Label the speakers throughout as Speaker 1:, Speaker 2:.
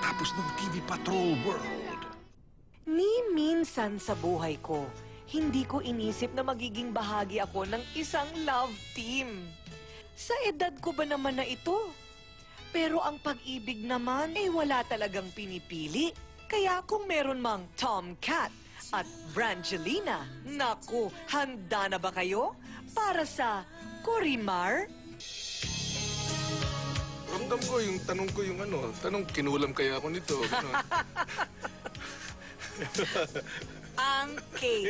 Speaker 1: pagkatapos ng TV Patrol World.
Speaker 2: Ni minsan sa buhay ko, hindi ko inisip na magiging bahagi ako ng isang love team. Sa edad ko ba naman na ito? Pero ang pag-ibig naman, wala talagang pinipili. Kaya kung meron mang Tomcat at Brangelina, naku, handa na ba kayo para sa Corimar?
Speaker 3: Ramdam ko yung tanong kinulam kaya ako nito.
Speaker 2: Ang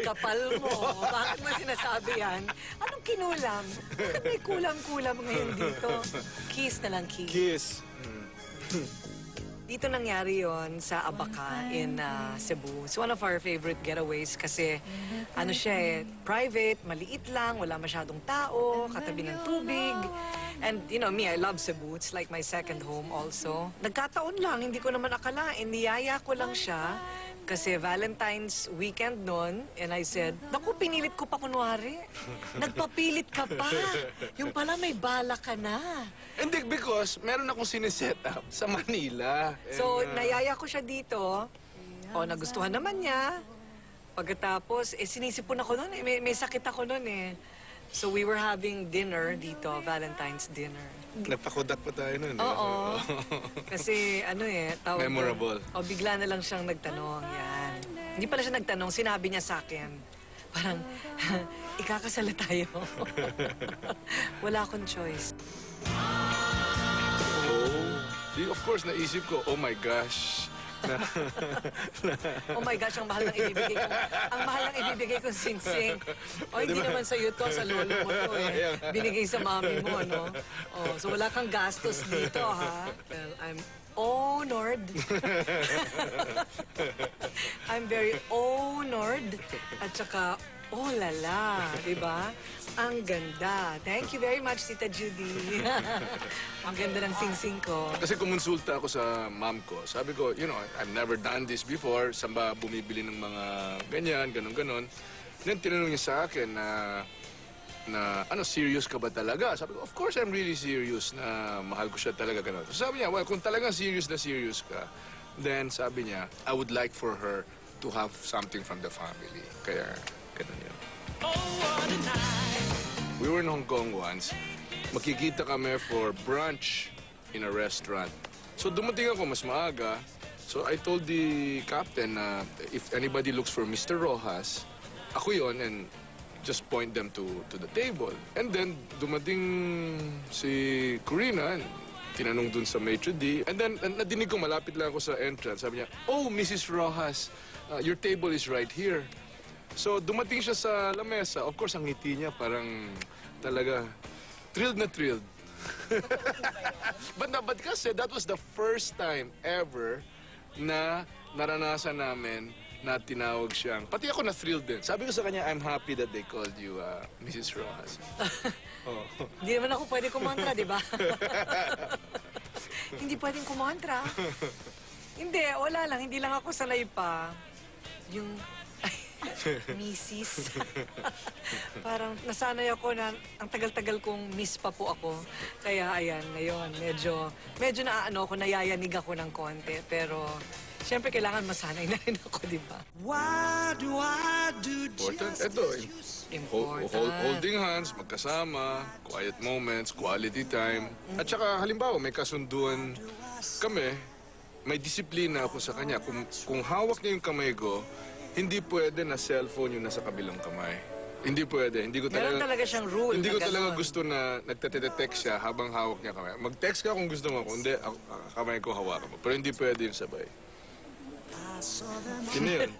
Speaker 2: kapal mo. Bakit mo sinasabi yan? Anong kinulam? Bakit may kulam-kulam ngayon dito? Kiss na lang, kiss.
Speaker 3: Kiss.
Speaker 2: Dito nangyari yon sa Abaca in Cebu. It's one of our favorite getaways kasi ano siya private, maliit lang, wala masyadong tao, katabi ng tubig. And you know me, I love Cebu. It's like my second home also. Nagkataon lang, hindi ko naman akalain, niyaya ko lang siya. Kasi Valentine's weekend noon, and I said, naku, pinilit ko pa kunwari. Nagpapilit ka pa. Yung pala may bala ka na.
Speaker 3: Hindi, because meron akong siniset up sa Manila.
Speaker 2: So, nayaya ko siya dito. O, nagustuhan naman niya. Pagkatapos, sinisipon ako noon. May sakit ako noon eh. So, we were having dinner dito, Valentine's dinner.
Speaker 3: Nagpakudak pa tayo nun.
Speaker 2: Oo. Kasi tawag
Speaker 3: Memorable.
Speaker 2: O bigla na lang siyang nagtanong, yan. Hindi pala siya nagtanong, sinabi niya sa akin. Parang, ikakasala tayo. Wala akong choice.
Speaker 3: Of course, naisip ko, oh my gosh.
Speaker 2: Oh my gosh, ang mahal ng ibibigay ko. Ang mahal ng ibibigay kong sing-sing. O, hindi naman sa'yo to, sa lolo mo to eh. Binigay sa mami mo, no? Oh, so wala kang gastos dito, ha? Well, I'm honored. I'm very honored. At saka, oh lala, di ba? Ang ganda. Thank you very much, Tita Judy. Ang ganda ng sing-sing ko.
Speaker 3: Kasi kumonsulta ako sa mom ko. Sabi ko, you know, I've never done this before. Saan ba bumibili ng mga ganyan, ganon-ganon. Then tinanong niya sa akin na serious ka ba talaga? Sabi ko, of course I'm really serious na mahal ko siya talaga, ganon. So sabi niya, well, kung talagang serious na serious ka, then sabi niya, I would like for her to have something from the family. Kaya, ganon yun. We were in Hong Kong once. Makikita kami for brunch in a restaurant. So dumating ako mas maaga. So I told the captain na if anybody looks for Mr. Rojas, ako yon, and just point them to the table. And then dumating si Corina, tinanong dun sa maitre d'. And then nadinig ko, malapit lang ako sa entrance. Sabi niya, oh, Mrs. Rojas, your table is right here. So, dumating siya sa lamesa. Of course, ang ngiti niya parang talaga thrilled na thrilled. But kasi that was the first time ever na naranasan namin na tinawag siyang. Pati ako na-thrilled din. Sabi ko sa kanya, I'm happy that they called you Mrs. Rojas.
Speaker 2: Hindi naman ako pwede kumontra, di ba? Hindi pwedeng kumontra. Hindi, wala lang. Hindi lang ako sanay pa. Yung Mrs. Parang nasanay ako na ang tagal-tagal kong miss pa po ako. Kaya ayan, ngayon, medyo naaano ako, nayayanig ako ng konti. Pero, siyempre kailangan masanay na rin ako, di ba?
Speaker 3: Important. Ito, holding hands, magkasama, quiet moments, quality time. At saka, halimbawa, may kasunduan kami, may disiplina ako sa kanya. Kung hawak niya yung kamay ko, hindi pwede na cellphone yung nasa kabilang kamay. Hindi pwede. Hindi ko talaga,
Speaker 2: meron talaga siyang rule.
Speaker 3: Hindi ko talaga gusto na nagtete-text siya habang hawak niya kamay. Mag-text ka kung gusto mo. Kung hindi, kamay ko hawakan mo. Pero hindi pwede yung sabay. Yun yun.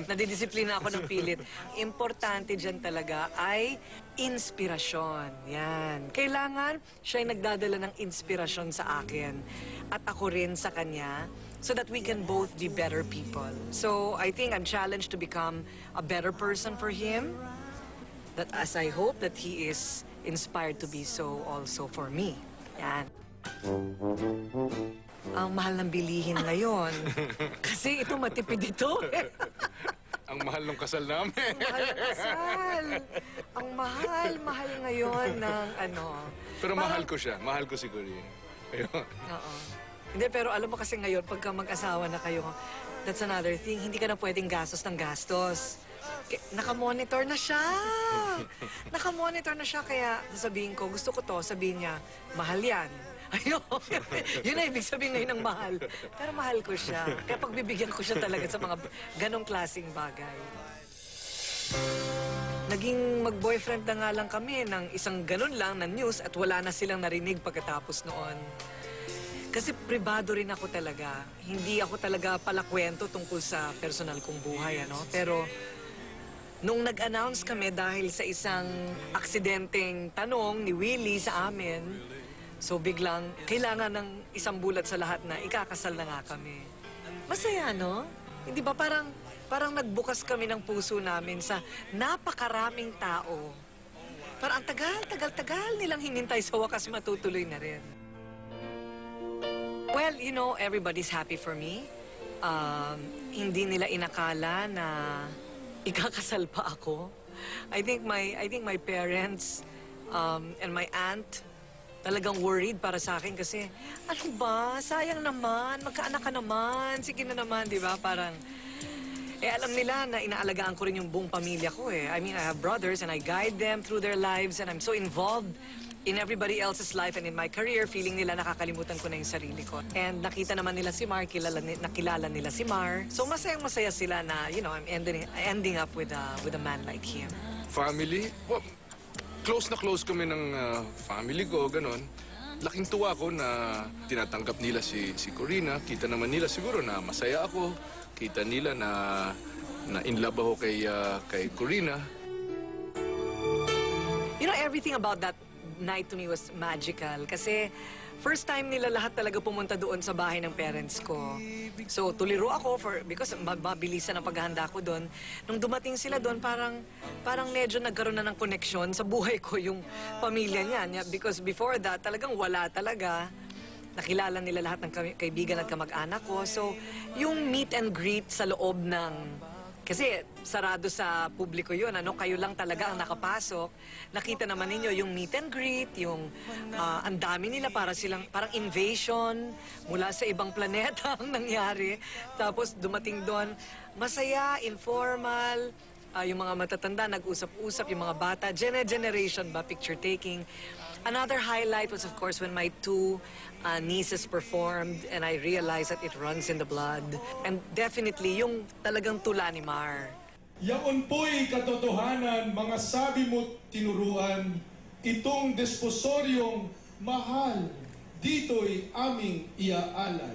Speaker 2: Nadidisiplina ako ng pilit. Importante dyan talaga ay inspirasyon. Yan. Kailangan siya ay nagdadala ng inspirasyon sa akin. At ako rin sa kanya. So that we can both be better people. So I think I'm challenged to become a better person for him. That as I hope that he is inspired to be so also for me. Yan. Ang mahal ng bilihin ngayon. Kasi ito matipid ito.
Speaker 3: Ang mahal ng kasal namin.
Speaker 2: Ang mahal ng kasal. Ang mahal ngayon ng ano.
Speaker 3: Pero mahal ko siya. Mahal ko si Corinne. Ayun.
Speaker 2: Oo. Hindi, pero alam mo kasi ngayon, pagka mag-asawa na kayo, that's another thing. Hindi ka na pwedeng gastos ng gastos. Naka-monitor na siya. Naka-monitor na siya, kaya sasabihin ko, gusto ko to, sabihin niya, mahal yan. Ayun, yun na ibig sabihin ngayon ng mahal. Pero mahal ko siya. Kaya pagbibigyan ko siya talaga sa mga ganong klaseng bagay. Naging mag-boyfriend na nga lang kami ng isang ganun lang na news at wala na silang narinig pagkatapos noon. Kasi pribado rin ako talaga. Hindi ako talaga palakwento tungkol sa personal kong buhay, ano? Pero nung nag-announce kami dahil sa isang aksidenteng tanong ni Willie sa amin, so biglang kailangan ng isang bulat sa lahat na ikakasal na nga kami. Masaya, no? Hindi ba parang nagbukas kami ng puso namin sa napakaraming tao. Parang ang tagal nilang hinintay, sa wakas matutuloy na rin. Well, you know, everybody's happy for me. Hindi nila inakala na ikakasal pa ako. I think my parents and my aunt talagang worried para sa akin kasi, ano ba, sayang naman, magkaanak ka naman, sige na naman, di ba? Parang, alam nila na inaalagaan ko rin yung buong pamilya ko eh. I mean, I have brothers and I guide them through their lives and I'm so involved in everybody else's life and in my career. Feeling nila nakakalimutan ko na yung sarili ko. And nakita naman nila si Mar, nakilala nila si Mar. So masayang-masaya sila na, you know, I'm ending up with a man like him.
Speaker 3: Family? Well, close na close kami ng family ko, ganon. Laking tuwa ko na tinatanggap nila si Corina. Kita naman nila siguro na masaya ako. Kita nila na in love ako kay Corina.
Speaker 2: You know, everything about that night to me was magical. Kasi first time nila lahat talaga pumunta doon sa bahay ng parents ko. So, tuliro ako because mabilisan ang paghahanda ko doon. Nung dumating sila doon, parang medyo nagkaroon na ng connection sa buhay ko yung pamilya niya. Because before that, talagang wala talaga. Nakilala nila lahat ng kaibigan at kamag-anak ko. So, yung meet and greet sa loob ng... Kasi sarado sa publiko yun, ano? Kayo lang talaga ang nakapasok. Nakita naman ninyo yung meet and greet, yung ang dami nila parang invasion mula sa ibang planeta ang nangyari. Tapos dumating doon, masaya, informal, yung mga matatanda nag-usap-usap, yung mga bata, generation ba, picture taking. Another highlight was, of course, when my two nieces performed and I realized that it runs in the blood. And definitely, yung talagang tula ni Mar.
Speaker 4: Yaon po'y katotohanan, mga sabi mo tinuruan, itong desposoryong mahal, dito'y aming iaalay.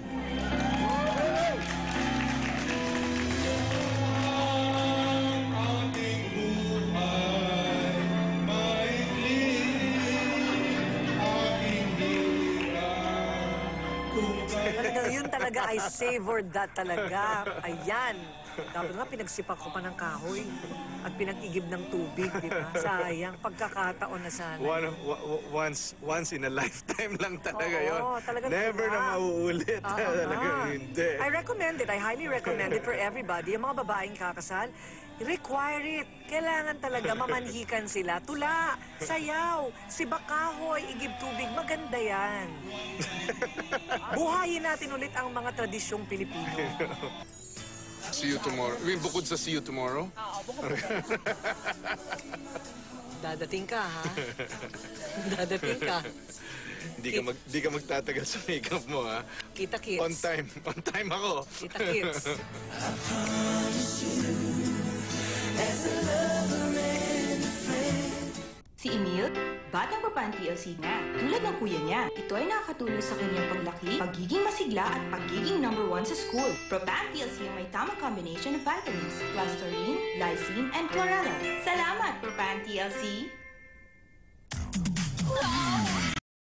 Speaker 2: Talagang yun talaga, I savored that talaga. Ayan. Dapat nga, pinagsipak ko pa ng kahoy at pinag-igib ng tubig, di ba? Sayang, pagkakataon na sana.
Speaker 3: Once in a lifetime lang talaga
Speaker 2: Oo,
Speaker 3: yun.
Speaker 2: talagang
Speaker 3: Never
Speaker 2: tula.
Speaker 3: na mauulit. Talagang hindi.
Speaker 2: I recommend it. I highly recommend it for everybody. Yung mga babaeng kakasal, require it. Kailangan talaga mamanhikan sila. Tula, sayaw, sibakahoy, igib tubig. Maganda yan. Buhayin natin ulit ang mga tradisyong Pilipino.
Speaker 3: See you tomorrow. I mean, bukod sa see you tomorrow.
Speaker 2: Dadating ka, ha? Dadating ka.
Speaker 3: Di ka magtatagal sa makeup mo, ha?
Speaker 2: Kita-kits.
Speaker 3: On time. On time ako.
Speaker 2: Kita-kits.
Speaker 5: Si Emil, batang papan TLC na. Tulad ng kuya niya, ito ay nakakatulong sa kanyang paglaki, pagiging masigla at pagiging #1 sa school. Propan TLC ang may tamang combination of vitamins, plus taurine, lysine, and chlorella. Salamat, Propan TLC!